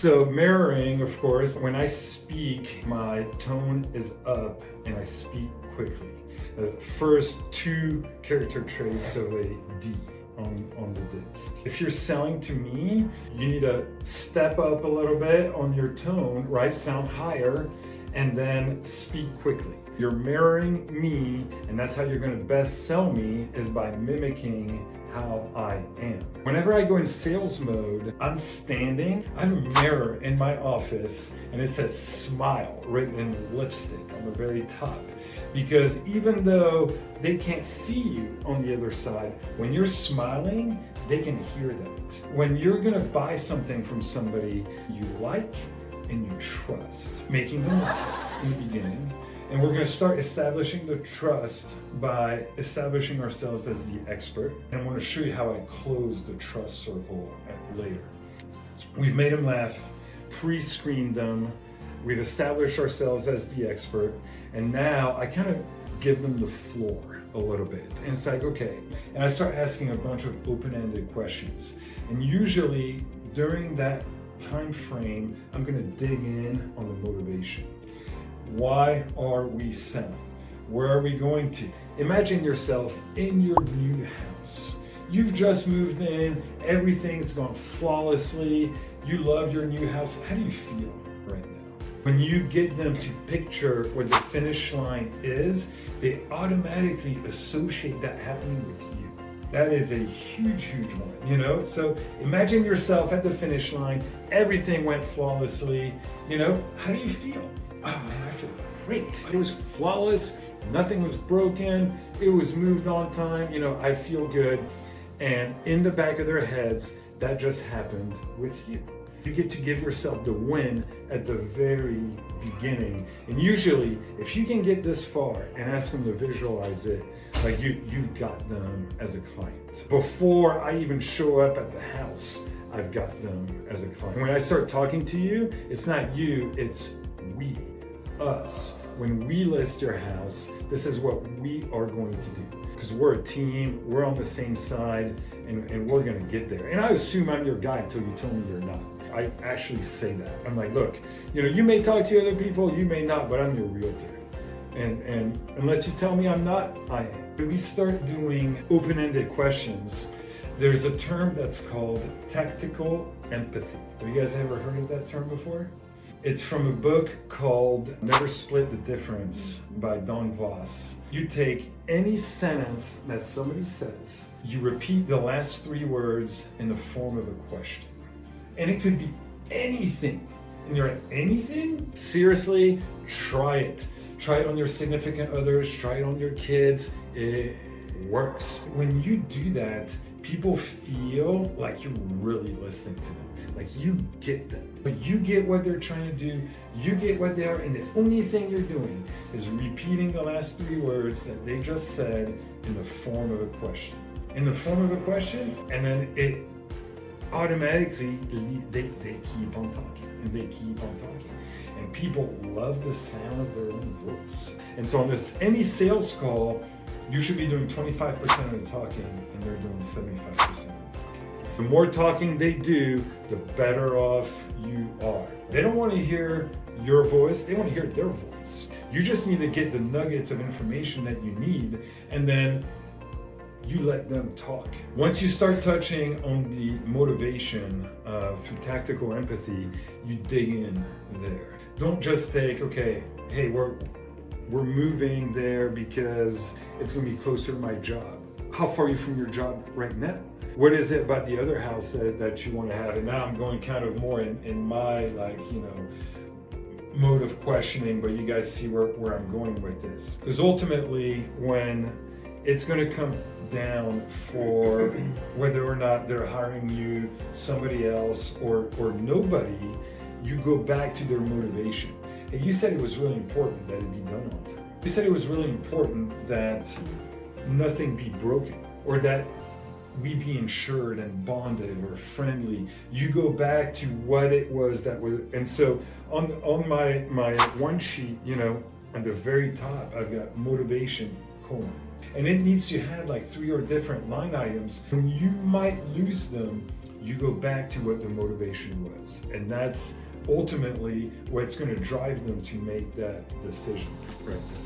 So mirroring, of course, when I speak, my tone is up and I speak quickly. The first two character traits of a D on the disc. If you're selling to me, you need to step up a little bit on your tone, right? Sound higher, and then speak quickly. You're mirroring me, and that's how you're going to best sell me, is by mimicking how I am. Whenever I go in sales mode, I'm standing, I have a mirror in my office, and it says smile written in lipstick on the very top. Because even though they can't see you on the other side, when you're smiling, they can hear that. When you're gonna buy something from somebody you like and you trust, making them laugh in the beginning. And we're gonna start establishing the trust by establishing ourselves as the expert. And I wanna show you how I close the trust circle later. We've made them laugh, pre-screened them, we've established ourselves as the expert, and now I kind of give them the floor a little bit. And it's like, okay, and I start asking a bunch of open-ended questions. And usually during that time frame, I'm gonna dig in on the motivation. Why are we selling? Where are we going to? Imagine yourself in your new house. You've just moved in, everything's gone flawlessly, you love your new house. How do you feel right now? When you get them to picture where the finish line is, they automatically associate that happening with you. That is a huge, huge one, you know? So imagine yourself at the finish line, everything went flawlessly, you know? How do you feel? Oh man, I feel great. It was flawless, nothing was broken, it was moved on time, you know, I feel good. And in the back of their heads, that just happened with you. You get to give yourself the win at the very beginning. And usually, if you can get this far and ask them to visualize it, like you've got them as a client. Before I even show up at the house, I've got them as a client. When I start talking to you, it's not you, it's we, us. When we list your house, this is what we are going to do. Because we're a team, we're on the same side, and we're gonna get there. And I assume I'm your guy until you tell me you're not. I actually say that. I'm like, look, you know, you may talk to other people, you may not, but I'm your realtor. And unless you tell me I'm not, I am. When we start doing open-ended questions, there's a term that's called tactical empathy. Have you guys ever heard of that term before? It's from a book called Never Split the Difference by Don Voss. You take any sentence that somebody says, you repeat the last three words in the form of a question. And it could be anything. And you're like, anything? Seriously, try it. Try it on your significant others, try it on your kids. It works. When you do that, people feel like you're really listening to them. Like you get them. But you get what they're trying to do, you get what they are, and the only thing you're doing is repeating the last three words that they just said in the form of a question. In the form of a question, and then it automatically, they keep on talking, and they keep on talking. And people love the sound of their own voice. And so on this, any sales call, you should be doing 25% of the talking, and they're doing 75% of the talking. The more talking they do, the better off you are. They don't want to hear your voice, they want to hear their voice. You just need to get the nuggets of information that you need, and then you let them talk. Once you start touching on the motivation through tactical empathy, you dig in there. Don't just take, okay, hey, we're moving there because it's gonna be closer to my job. How far are you from your job right now? What is it about the other house that you want to have? And now I'm going kind of more in my, like, you know, mode of questioning, but you guys see where I'm going with this. Because ultimately, when it's going to come down for whether or not they're hiring you, somebody else, or nobody, you go back to their motivation. And you said it was really important that it be done on time. You said it was really important that nothing be broken, or that we be insured and bonded or friendly. You go back to what it was that was, and so on my one sheet, you know, on the very top, I've got motivation, colon. And it needs to have like 3 or different line items. And you might lose them, you go back to what the motivation was. And that's ultimately what's going to drive them to make that decision right there.